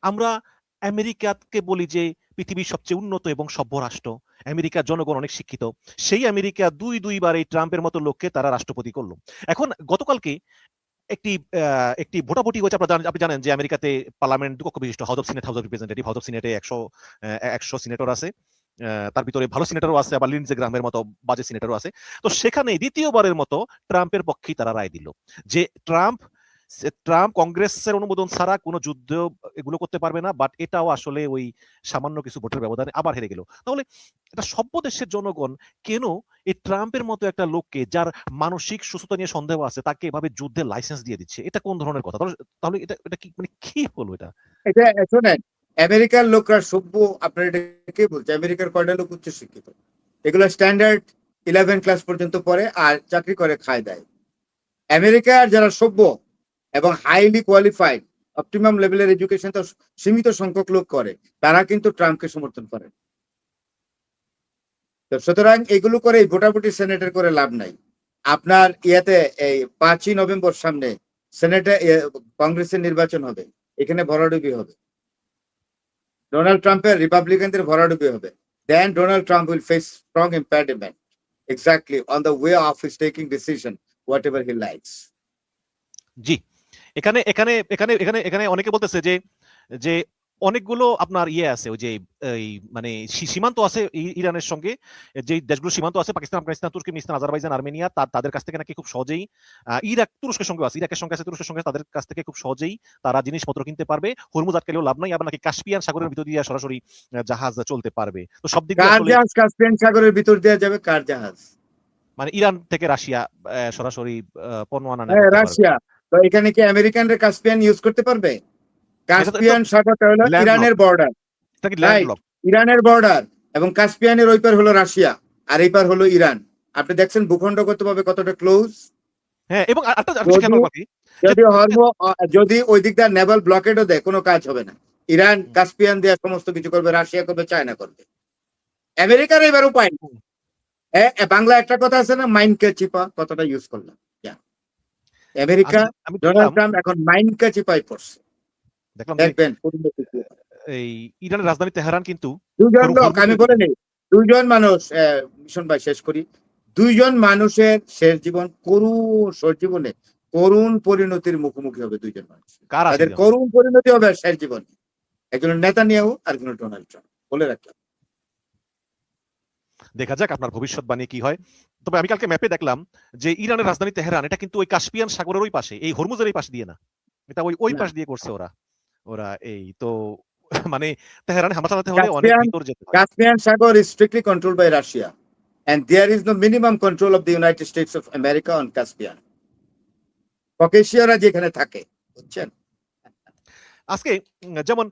আমরা আমেরিকাকে বলি যে পৃথিবীর সবচেয়ে উন্নত এবং সভ্য রাষ্ট্র। আমেরিকার জনগণ অনেক শিক্ষিত। সেই আমেরিকা ২বার এই ট্রাম্পের মতো লোককে তারা রাষ্ট্রপতি করল। এখন গতকালকে একটি একটি ভোটাভুটি হয়েছে। আপনি জানেন যে আমেরিকাতে পার্লামেন্ট ২ কক্ষ বিশিষ্ট, House of Senate, House of Representative. House of সিনেটে ১০০ সিনেটর আছে। তার ভিতরে ভালো সিনেটরও আছে, আবার লিন্ডসে গ্রাহামের মতো বাজে সিনেটরও আছে। তো সেখানে ২য় বারের মতো ট্রাম্পের পক্ষেই তারা রায় দিল যে ট্রাম্প কংগ্রেসের অনুমোদন ছাড়া কোনো যুদ্ধ এগুলো করতে পারবে না। বাট এটাও আসলে ওই সামান্য কিছু ভোটের ব্যবধানে আবার হেরে গেল। তাহলে এটা সভ্য দেশের জনগণ কেন এই ট্রাম্পের মতো একটা লোককে, যার মানসিক সুস্থতা নিয়ে সন্দেহ আছে, তাকে এভাবে যুদ্ধের লাইসেন্স দিয়ে দিচ্ছে? এটা কোন ধরনের কথা? তাহলে এটা এটা কি মানে কি হলো এটা? এটা শোনেন, আমেরিকার লোকরা সভ্য, আপনার এটা কে বলছে? আমেরিকার কয়টা লোক উচ্চ শিক্ষিত? এগুলো স্ট্যান্ডার্ড 11 ক্লাস পর্যন্ত পড়ে আর চাকরি করে খায় দেয়। আমেরিকার যারা সভ্য এবং হাইলি কোয়ালিফাইড, অপটিমাম লেভেলের এডুকেশন তো সীমিত সংখ্যক লোক করে, তারা কিন্তু ট্রাম্পকে সমর্থন করে। সুতরাং এগুলো করে ভোটাভুটি সেনেটের করে লাভ নাই। আপনার ইয়াতে এই 5ই নভেম্বর সামনে সেনেটে কংগ্রেসের নির্বাচন হবে, এখানে ভরাডুবি হবে, ডোনাল্ড ট্রাম্পের রিপাবলিকানদের ভরাডুবি হবে। Then Donald Trump will face strong impeachment exactly on the way of his taking decision whatever he likes. জি, এখানে এখানে এখানে এখানে এখানে অনেকে বলতেছে যে যে অনেকগুলো আপনার আছে, ওই যে এই মানে সীমান্ত আছে ইরানের সঙ্গে, যে দেশগুলো সীমান্ত আছে, Pakistan, Afghanistan, Turkmenistan, Azerbaijan, Armenia, তাদের কাছ থেকে নাকি খুব সহজেই ইরাক তুরস্কের সঙ্গে আছে, ইরাকের সঙ্গে আছে, তুরস্কের সঙ্গে, তাদের কাছ থেকে খুব সহজেই তারা জিনিসপত্র কিনতে পারবে। হরমুজ আটকালেও লাভ নাই। আবার নাকি কাস্পিয়ান সাগরের ভিতর দিয়ে সরাসরি জাহাজ চলতে পারবে। তো সব দিক দিয়ে কার আসলে জাহাজ কাস্পিয়ান সাগরের ভিতর দেওয়া যাবে? কার জাহাজ? মানে ইরান থেকে রাশিয়া সরাসরি পণ্য আনা নেওয়া করতে পারবে। রাশিয়া। তো এখানে কি আমেরিকানরা কাস্পিয়ান ইউজ করতে পারবে? এটা তো কাস্পিয়ান সাগরটা হলো ল্যান্ডলক, ইরানের বর্ডার, এটা কি রাইট? ল্যান্ডলক? ইরানের বর্ডার এবং কাস্পিয়ানের ওই পার হলো রাশিয়া আর এই পার হলো ইরান। আপনি দেখছেন ভূখণ্ডগতভাবে কতটা ক্লোজ। হ্যাঁ, এবং আরেকটা বিষয় যদি খেয়াল রাখি যে যদি যদি ওই দিকটা নেভাল ব্লকেডও দেয়, কোনো কাজ হবে না। ইরান কাস্পিয়ান দিয়ে সমস্ত কিছু করবে, রাশিয়া করবে, চায়না করবে। আমেরিকার এবার উপায় নেই। বাংলা একটা কথা আছে না, মাইনকে চিপা, কথাটা ইউজ করলাম। আমেরিকা, আমি ডোনাল্ড দেখলাম ট্রাম্প এখন মাইনকে চিপাই পড়ছে। দেখলাম যে দেখবেন এই ইরানের রাজধানী তেহরান কিন্তু দুজন লোক, আমি হরমুজের বলে নেই, দুইজন মানুষ, মিশন ভাই শেষ করি। দুইজন মানুষের শেষ জীবন জীবনে করুণ পরিণতির মুখোমুখি হবে। দুইজন মানুষ, কার আছে তাদের যেন করুণ পরিণতি হবে শেষ জীবনে। একজন নেতানিয়াহু আর একজন ডোনাল্ড ট্রাম্প, বলে রাখলাম। দেখা যাক আপনার ভবিষ্যৎবাণী কি হয়। তবে আমি কালকে ম্যাপে দেখলাম যে ইরানের রাজধানী তেহরান এটা কিন্তু ওই কাস্পিয়ান সাগরের ওই পাশে, এই হরমুজের এই পাশ দিয়ে না, এটা ওই না, পাশ দিয়ে করছে ওরা। ওরা এই তো মানে তেহরানে হামলা চালাতে হলে অনেক কাস্পিয়ান ভিতর যেতে হয়। Caspian Sagar is strictly controlled by Russia and there is no minimum control of the United States of America on Caspian. ককেশীয়রা যেখানে থাকে, বুঝছেন? আজকে যেমন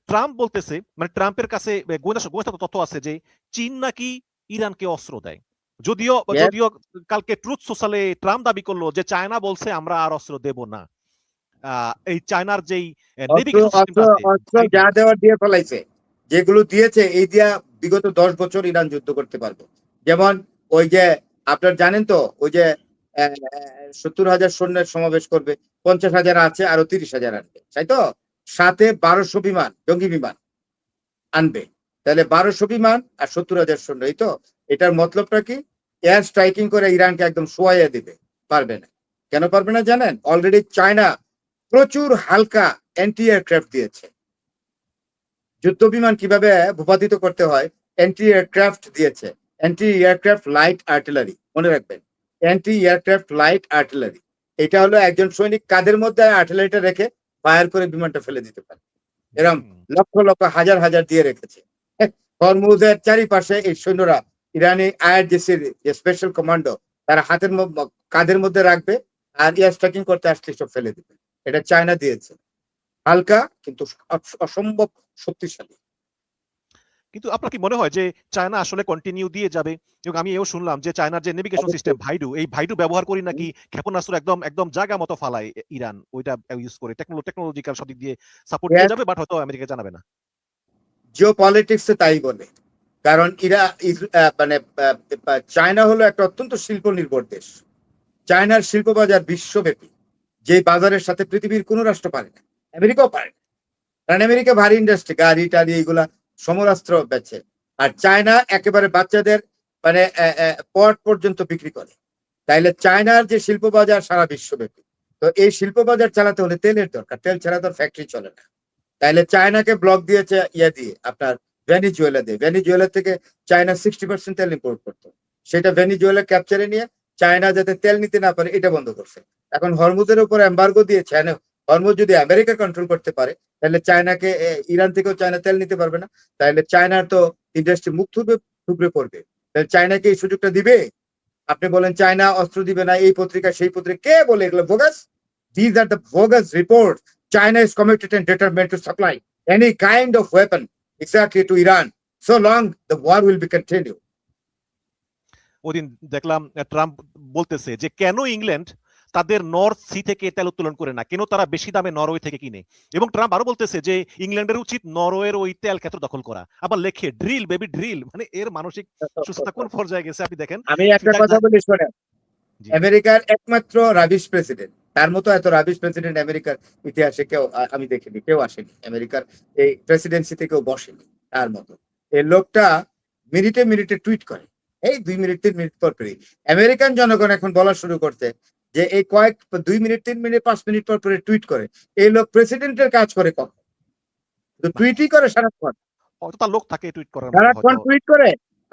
ট্রাম্প বলতেছে, মানে ট্রাম্পের কাছে গোয়েন্দা তথ্য আছে যে চীন নাকি ইরানকে অস্ত্র দেয়। যদিও Yes, যদিও কালকে ট্রুথ সোশ্যালে ট্রাম্প দাবি করলো যে চায়না বলছে আমরা আর অস্ত্র দেব না। এই চায়নার যেই অস্ত্র নেভিগেশন অস্ত্র সিস্টেমটা আছে অস্ত্র হাইড্রো, যা দেওয়ার দিয়ে ফেলাইছে। যেগুলো দিয়েছে এই দিয়া বিগত 10 বছর ইরান যুদ্ধ করতে পারবে। যেমন ওই যে আপনার জানেন তো, ওই যে 70,000 সৈন্যের সমাবেশ করবে, 50,000 আছে, আরো 30,000 আনবে, তাই তো? সাথে 1200 বিমান, জঙ্গি বিমান আনবে। তাহলে 1200 বিমান আর 70,000 সৈন্য, এই তো। এটার মতলবটা কি? এয়ার স্ট্রাইকিং করে ইরানকে একদম শোয়াইয়া দিবে। পারবে না। কেন পারবে না জানেন? অলরেডি চায়না প্রচুর হালকা অ্যান্টি এয়ারক্রাফট দিয়েছে। যুদ্ধ বিমান কিভাবে ভূপাতিত করতে হয়, অ্যান্টি এয়ারক্রাফট দিয়েছে। অ্যান্টি এয়ারক্রাফট লাইট আর্টিলারি, মনে রাখবেন, অ্যান্টি এয়ারক্রাফট লাইট আর্টিলারি। এটা হলো একজন সৈনিক কাদের মধ্যে আর্টিলারিটা রেখে ফায়ার করে বিমানটা ফেলে দিতে পারে। এরকম লক্ষ লক্ষ হাজার হাজার দিয়ে রেখেছে। হরমুজের চারিপাশে এই সৈন্যরা, ইরানি আইআরজিসির যে স্পেশাল কমান্ডো, তারা হাতের কাঁধের মধ্যে রাখবে আর এয়ার স্ট্রাইকিং করতে আসলে সব ফেলে দিবে। এটা চায়না দিয়েছে, হালকা কিন্তু অসম্ভব শক্তিশালী। কিন্তু আপনার কি মনে হয় যে চায়না আসলে কন্টিনিউ দিয়ে যাবে? এবং আমি এও শুনলাম যে চায়নার যে নেভিগেশন সিস্টেম অবশ্যই। ভাইডু, এই ভাইডু ব্যবহার করি নাকি ক্ষেপণাস্ত্র একদম একদম জায়গা মতো ফালায় ইরান, ওইটা ইউজ করে টেকনোলজিক্যাল সব দিক দিয়ে সাপোর্ট দিয়ে যাবে, বাট হয়তো আমেরিকা জানাবে না। জিও পলিটিক্সে তাই বলে। কারণ মানে চায়না হলো একটা অত্যন্ত শিল্প নির্ভর দেশ। চায়নার শিল্প বাজার বিশ্বব্যাপী, যে বাজারের সাথে পৃথিবীর কোনো রাষ্ট্র পারে না, আমেরিকাও পারে না। কারণ আমেরিকা ভারী ইন্ডাস্ট্রি, গাড়ি টাড়ি এগুলা সমরাস্ত্র বেচে, আর চায়না একেবারে বাচ্চাদের মানে পট পর্যন্ত বিক্রি করে। তাইলে চায়নার যে শিল্প বাজার সারা বিশ্বব্যাপী, তো এই শিল্প বাজার চালাতে হলে তেলের দরকার, তেল ছাড়া তো ফ্যাক্টরি চলে না। তাইলে চায়নাকে ব্লক দিয়েছে ইয়ে দিয়ে, আপনার ভেনিজুয়েলা দিয়ে। ভেনিজুয়েলা থেকে চায়না 60% তেল ইম্পোর্ট করতো, সেটা ভেনিজুয়েলা ক্যাপচারে নিয়ে চায়না যাতে তেল নিতে না পারে এটা বন্ধ করছে। এখন হরমুজের উপর এম্বার্গো দিয়েছে, হরমুজ যদি আমেরিকা কন্ট্রোল করতে পারে তাহলে চায়নাকে, ইরান থেকেও চায়না তেল নিতে পারবে না, তাহলে চায়নার তো ইন্ডাস্ট্রি মুখ থুবড়ে পড়বে। তাহলে চায়নাকে এই সুযোগটা দিবে? আপনি বলেন চায়না অস্ত্র দিবে না, এই পত্রিকা সেই পত্রিকা, কে বলে এগুলো bogus? These are the bogus reports. China is committed and determined to supply any kind of weapon exactly to Iran so long the war will be continued. ওদিন দেখলাম ট্রাম্প বলতেছে যে কেন ইংল্যান্ড তাদের নর্থ সি থেকে তেল উত্তোলন করে না, কেন তারা বেশি দামে নরওয়ে থেকে কিনে। এবং ট্রাম্প আরো বলতেছে যে ইংল্যান্ডের উচিত নরওয়ের ওই তেল ক্ষেত্র দখল করা। আবার লেখে ড্রিল বেবি ড্রিল, মানে এর মানসিক সুস্থতা কোন পর্যায়ে গেছে আপনি দেখেন। আমি একটা কথা বলি শোনেন, আমেরিকার একমাত্র রাবিশ প্রেসিডেন্ট, তার মতো এত রাবিশ প্রেসিডেন্ট আমেরিকার ইতিহাসে কেউ আমি দেখিনি, কেউ আসেনি, আমেরিকার এই প্রেসিডেন্সিতে কেউ বসেনি তার মতো। এই লোকটা মিনিটে মিনিটে টুইট করে, এই 2 মিনিট 3 মিনিট পর পরই। আমেরিকান জনগণ এখন বলা শুরু করছে যে এই কয়েক 2 মিনিট 3 মিনিট 5 মিনিট পর পরে টুইট করে। এই লোক প্রেসিডেন্টের কাজ করে কখন? টুইটই করে সারাক্ষণ, হয়তো তার লোক থাকে টুইট করার মতো, সারাক্ষণ হয়তো টুইট করে।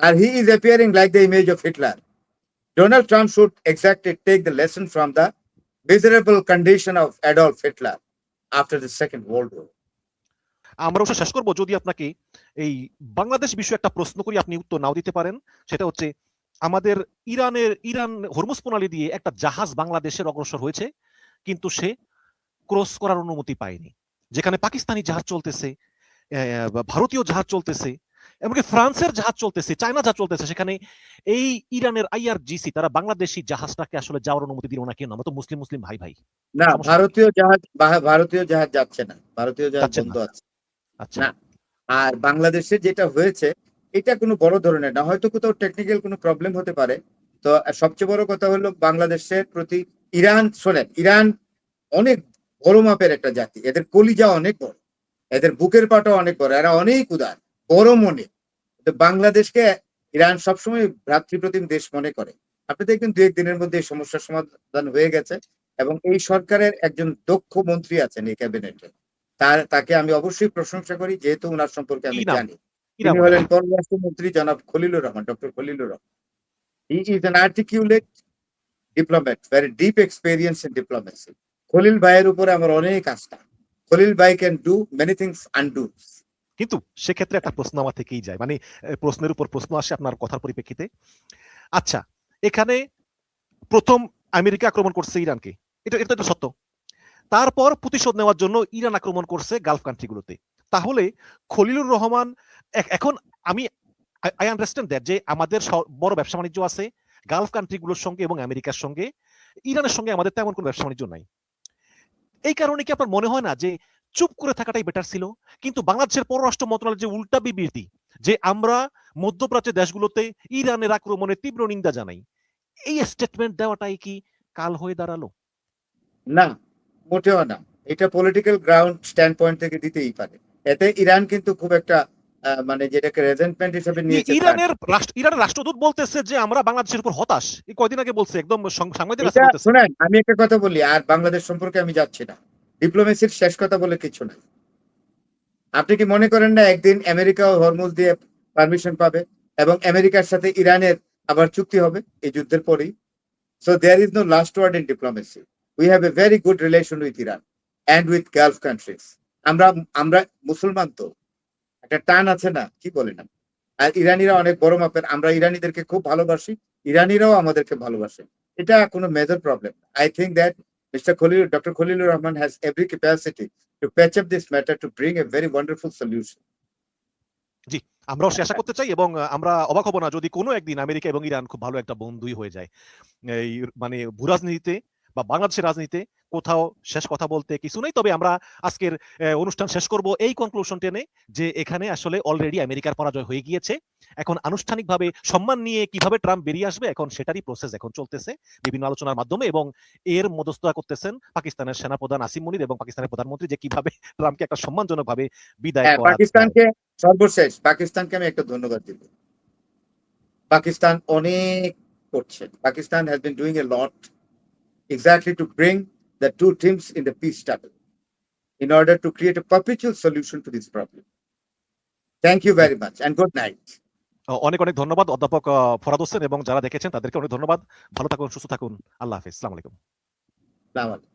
আর he is appearing like the image of Hitler. Donald Trump should exactly take the lesson from the miserable condition of Adolf Hitler after the Second World War. আমরা অবশ্য শেষ করবো যদি আপনাকে এই বাংলাদেশ বিষয়ে একটা প্রশ্ন করি, আপনি উত্তর নাও দিতে পারেন। সেটা হচ্ছে আমাদের ইরান হরমুজ প্রণালী দিয়ে একটা জাহাজ বাংলাদেশের অগ্রসর হয়েছে, কিন্তু সে ক্রস করার অনুমতি পায়নি। যেখানে পাকিস্তানি জাহাজ চলতেছে, ভারতীয় জাহাজ চলতেছে, এমনকি ফ্রান্সের জাহাজ চলতেছে, চায়না জাহাজ চলতেছে, সেখানে এই ইরানের IRGC তারা বাংলাদেশি জাহাজটাকে আসলে যাওয়ার অনুমতি দিল না কেন? আমরা তো মুসলিম মুসলিম ভাই ভাই। না, সমস্যা কি? ভারতীয় জাহাজ যাচ্ছে না, ভারতীয় জাহাজ যাচ্ছে বন্ধ না। আছে আচ্ছা, না। আর বাংলাদেশে যেটা হয়েছে এটা কোনো বড় ধরনের না, হয়তো কোথাও টেকনিক্যাল কোনো প্রবলেম হতে পারে। তো সবচেয়ে বড় কথা হলো বাংলাদেশের প্রতি ইরান, শোনেন, ইরান অনেক বড় মাপের একটা জাতি, এদের কলিজা অনেক বড়, এদের বুকের পাটা অনেক বড়, এরা অনেক উদার, বড় মনে। তো বাংলাদেশকে ইরান সবসময় ভ্রাতৃপ্রতিম দেশ মনে করে। আপনি দেখবেন 2-1 দিনের মধ্যে এই সমস্যার সমাধান হয়ে গেছে, এবং এই সরকারের একজন দক্ষ মন্ত্রী আছেন এই ক্যাবিনেটে, তাকে আমি অবশ্যই প্রশংসা করি, যেহেতু ওনার সম্পর্কে আমি কি নাম? জানি। কি নাম তিনি ওনার? হলেন পররাষ্ট্রমন্ত্রী জনাব Khalilur Rahman, doctor Khalilur Rahman. He is an articulate diplomat, very deep experience in diplomacy. Khalil ভাইয়ের উপরে আমার অনেক আস্থা। খলিল ভাই can do many things undo. কিন্তু সেক্ষেত্রে একটা প্রশ্ন আমার থেকেই যায়, মানে প্রশ্নের উপর প্রশ্ন আসে আপনার কথার পরিপ্রেক্ষিতে। আচ্ছা, এখানে প্রথম আমেরিকা আক্রমণ করছে ইরানকে, এটা তো সত্য। তারপর প্রতিশোধ নেওয়ার জন্য ইরান আক্রমণ করছে গালফ কান্ট্রিগুলোতে। তাহলে খলিলুর রহমান এখন আমি আই আন্ডারস্ট্যান্ড দ্যাট যে আমাদের বড় ব্যবসা বাণিজ্য আছে গালফ কান্ট্রিগুলোর সঙ্গে এবং আমেরিকার সঙ্গে, ইরানের সঙ্গে আমাদের তেমন কোনো ব্যবসা বাণিজ্য নাই। এই কারণে কি আপনার মনে হয় না যে চুপ করে থাকাটাই বেটার ছিল? কিন্তু বাংলাদেশের পররাষ্ট্র মন্ত্রণালয়ের যে উল্টা বিবৃতি যে আমরা মধ্যপ্রাচ্যের দেশগুলোতে ইরানের আক্রমণের তীব্র নিন্দা জানাই, এই স্টেটমেন্ট দেওয়াটাই কি কাল হয়ে দাঁড়ালো? না, মোটেও না। এটা পলিটিক্যাল গ্রাউন্ড স্ট্যান্ড পয়েন্ট থেকে দিতেই পারে। এতে ইরান কিন্তু খুব একটা মানে যেটাকে রেজেন্টমেন্ট হিসেবে নিয়েছে। ইরানের রাষ্ট্রদূত বলতেছে যে আমরা বাংলাদেশের উপর হতাশ, এই কয়দিন আগে বলছে, একদম সাংবাদিক এটা বলতেছে। শোনেন, আমি একটা কথা বলি, আর বাংলাদেশ সম্পর্কে আমি যাচ্ছি না, ডিপ্লোমেসির শেষ কথা বলে কিছু নাই। আপনি কি মনে করেন না একদিন আমেরিকা ও হরমুজ দিয়ে পারমিশন পাবে এবং আমেরিকার সাথে ইরানের আবার চুক্তি হবে এই যুদ্ধের পরেই? So there is no last word in diplomacy. We have a very good relation with Iran and with Gulf countries. আমরা মুসলমান, তো একটা টান আছে না, কি বলেন? আর ইরানিরা অনেক বড় মাপের, আমরা ইরানিদেরকে খুব ভালোবাসি, ইরানিরাও আমাদেরকে ভালোবাসে। এটা কোনো major problem. I think that Dr. Khalilur Rahman has every capacity to patch up this matter to bring a very wonderful solution. জি, আমরাও সে আশা করতে চাই, এবং আমরা অবাক হব না যদি কোনো একদিন আমেরিকা এবং ইরান খুব ভালো একটা বন্ধুই হয়ে যায়। এই মানে ভূরাজনীতিতে বা বাংলাদেশের রাজনীতিতে কোথাও শেষ কথা বলতে কিছু নেই, তবে আমরা আজকের অনুষ্ঠান শেষ করব এই কনক্লুশন টেনে যে এখানে আসলে অলরেডি আমেরিকার পরাজয় হয়ে গিয়েছে। এখন আনুষ্ঠানিকভাবে সম্মান নিয়ে কিভাবে ট্রাম্প বেরিয়ে আসবে এখন সেটারই প্রসেস এখন চলতেছে বিভিন্ন আলোচনার মাধ্যমে, এবং এর মধ্যস্থতা করতেছেন পাকিস্তানের সেনাপ্রধান আসিম মুনির এবং পাকিস্তানের প্রধানমন্ত্রী, যে কিভাবে ট্রাম্পকে একটা সম্মানজনকভাবে বিদায় হ্যাঁ, করা যায়। পাকিস্তানকে সর্বশেষ পাকিস্তানকে আমি একটা ধন্যবাদ দিব। পাকিস্তান অনেক করছে। Pakistan has been doing a lot exactly to bring the two teams in the peace struggle in order to create a perpetual solution to this problem. Thank you very much and good night. অনেক অনেক ধন্যবাদ অধ্যাপক ফরাদ হোসেন, এবং যারা দেখেছেন তাদেরকে অনেক ধন্যবাদ। ভালো থাকুন, সুস্থ থাকুন। আল্লাহ হাফেজ। আসসালামু আলাইকুম। Salaam alaikum.